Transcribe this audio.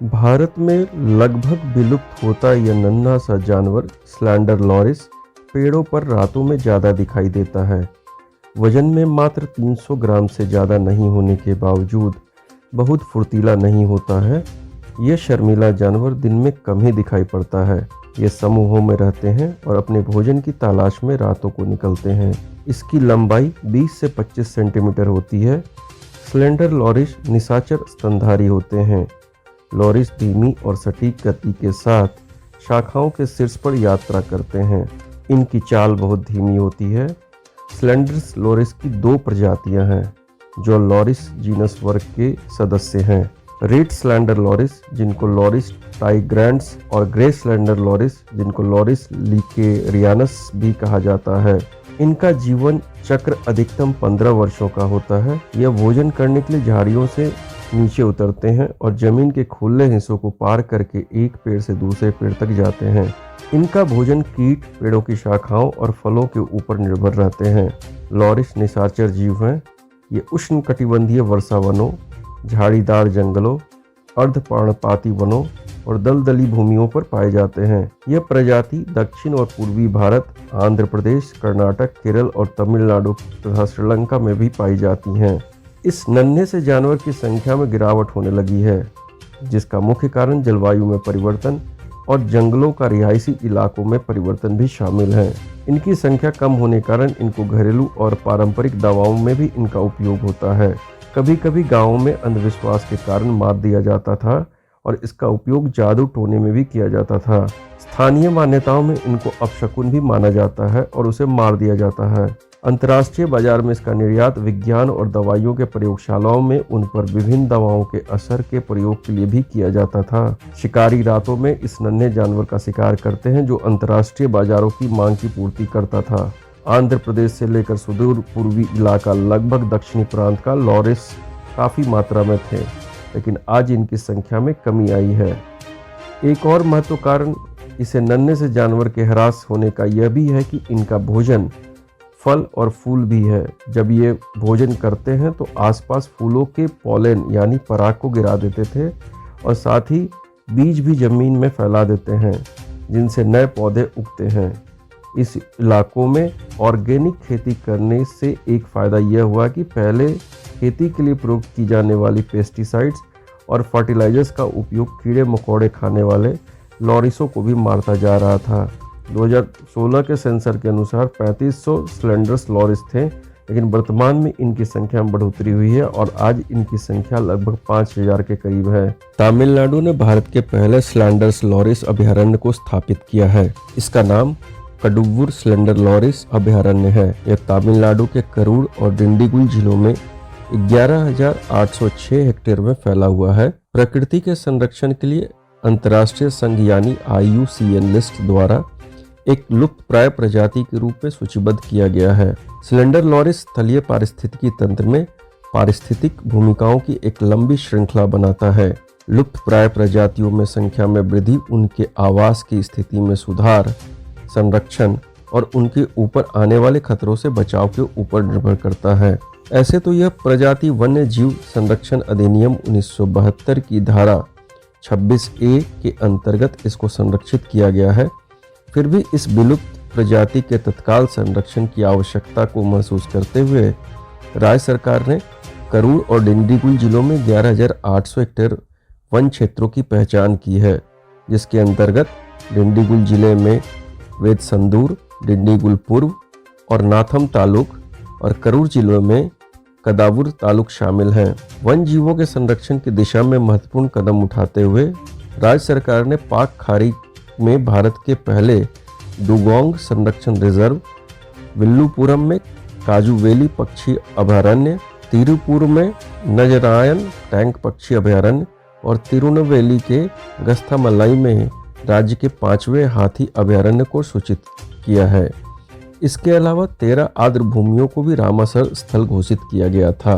भारत में लगभग विलुप्त होता यह नन्हा सा जानवर स्लैंडर लॉरिस पेड़ों पर रातों में ज़्यादा दिखाई देता है। वजन में मात्र 300 ग्राम से ज़्यादा नहीं होने के बावजूद बहुत फुर्तीला नहीं होता है। यह शर्मीला जानवर दिन में कम ही दिखाई पड़ता है। ये समूहों में रहते हैं और अपने भोजन की तलाश में रातों को निकलते हैं। इसकी लंबाई 20 से 25 सेंटीमीटर होती है। स्लेंडर लॉरिस निशाचर स्तनधारी होते हैं। लॉरिस धीमी और सटीक गति के साथ शाखाओं के शीर्ष पर यात्रा करते हैं। इनकी चाल बहुत धीमी होती है। स्लेंडर्स लॉरिस की दो प्रजातियां हैं जो लॉरिस जीनस वर्ग के सदस्य हैं। रेड स्लेंडर लॉरिस जिनको लॉरिस टाइग्रैंड्स और ग्रे स्लेंडर लॉरिस जिनको लॉरिस लिकेरियानस भी कहा जाता है। इनका जीवन चक्र अधिकतम 15 वर्षों का होता है। यह भोजन करने के लिए झाड़ियों से नीचे उतरते हैं और जमीन के खुले हिस्सों को पार करके एक पेड़ से दूसरे पेड़ तक जाते हैं। इनका भोजन कीट, पेड़ों की शाखाओं और फलों के ऊपर निर्भर रहते हैं। लॉरिस निशाचर जीव हैं। ये उष्णकटिबंधीय वर्षा वनों, झाड़ीदार जंगलों, अर्धपर्णपाती वनों और दलदली भूमियों पर पाए जाते हैं। यह प्रजाति दक्षिण और पूर्वी भारत, आंध्र प्रदेश, कर्नाटक, केरल और तमिलनाडु तथा श्रीलंका में भी पाई जाती हैं। इस नन्हे से जानवर की संख्या में गिरावट होने लगी है, जिसका मुख्य कारण जलवायु में परिवर्तन और जंगलों का रिहायशी इलाकों में परिवर्तन भी शामिल है। इनकी संख्या कम होने के कारण इनको घरेलू और पारंपरिक दवाओं में भी इनका उपयोग होता है। कभी कभी गांवों में अंधविश्वास के कारण मार दिया जाता था और इसका उपयोग जादू टोने में भी किया जाता था। स्थानीय मान्यताओं में इनको अपशकुन भी माना जाता है और उसे मार दिया जाता है। अंतर्राष्ट्रीय बाजार में इसका निर्यात विज्ञान और दवाइयों के प्रयोगशालाओं में उन पर विभिन्न दवाओं के असर के प्रयोग के लिए भी किया जाता था। शिकारी रातों में इस नन्हे जानवर का शिकार करते हैं जो अंतर्राष्ट्रीय बाजारों की मांग की पूर्ति करता था। आंध्र प्रदेश से लेकर सुदूर पूर्वी इलाका लगभग दक्षिणी प्रांत का लॉरिस काफ़ी मात्रा में थे, लेकिन आज इनकी संख्या में कमी आई है। एक और महत्वपूर्ण कारण इसे नन्हे से जानवर के ह्रास होने का यह भी है कि इनका भोजन फल और फूल भी है। जब ये भोजन करते हैं तो आसपास फूलों के पॉलेन यानी पराग को गिरा देते थे और साथ ही बीज भी जमीन में फैला देते हैं, जिनसे नए पौधे उगते हैं। इस इलाकों में ऑर्गेनिक खेती करने से एक फ़ायदा यह हुआ कि पहले खेती के लिए प्रयोग की जाने वाली पेस्टिसाइड्स और फर्टिलाइजर्स का उपयोग कीड़े मकोड़े खाने वाले लॉरिसों को भी मारता जा रहा था। 2016 के सेंसर के अनुसार 3500 स्लेंडर्स लॉरिस थे, लेकिन वर्तमान में इनकी संख्या में बढ़ोतरी हुई है और आज इनकी संख्या लगभग 5000 के करीब है। तमिलनाडु ने भारत के पहले स्लेंडर्स लॉरिस अभयारण्य को स्थापित किया है। इसका नाम कडुवुर स्लेंडर लॉरिस अभयारण्य है। यह तमिलनाडु के करूर और डिंडीगुल जिलों में 11,806 हेक्टेयर में फैला हुआ है। प्रकृति के संरक्षण के लिए अंतर्राष्ट्रीय संघ यानी IUCN लिस्ट द्वारा एक लुप्तप्राय प्रजाति के रूप में सूचीबद्ध किया गया है। स्लेंडर लॉरिस स्थलीय पारिस्थितिकी तंत्र में पारिस्थितिक भूमिकाओं की एक लंबी श्रृंखला बनाता है। लुप्तप्राय प्रजातियों में संख्या में वृद्धि उनके आवास की स्थिति में सुधार, संरक्षण और उनके ऊपर आने वाले खतरों से बचाव के ऊपर निर्भर करता है। ऐसे तो यह प्रजाति वन्य जीव संरक्षण अधिनियम 1972 की धारा 26A के अंतर्गत इसको संरक्षित किया गया है। फिर भी इस विलुप्त प्रजाति के तत्काल संरक्षण की आवश्यकता को महसूस करते हुए राज्य सरकार ने करूर और डिंडीगुल जिलों में 11,800 हेक्टेयर वन क्षेत्रों की पहचान की है, जिसके अंतर्गत डिंडीगुल जिले में वेदसंदूर, डिंडीगुल पूर्व और नाथम तालुक और करूर जिलों में कदावुर तालुक शामिल हैं। वन जीवों के संरक्षण की दिशा में महत्वपूर्ण कदम उठाते हुए राज्य सरकार ने पाक खाड़ी में भारत के पहले डुगोंग संरक्षण रिजर्व, विल्लुपुरम में काजुवेली पक्षी अभयारण्य, तिरुपुर में नजरायन टैंक पक्षी अभयारण्य और तिरुनेलवेली के गस्थामलाई में राज्य के 5वें हाथी अभयारण्य को सूचित किया है। इसके अलावा 13 आर्द्र भूमियों को भी रामासर स्थल घोषित किया गया था।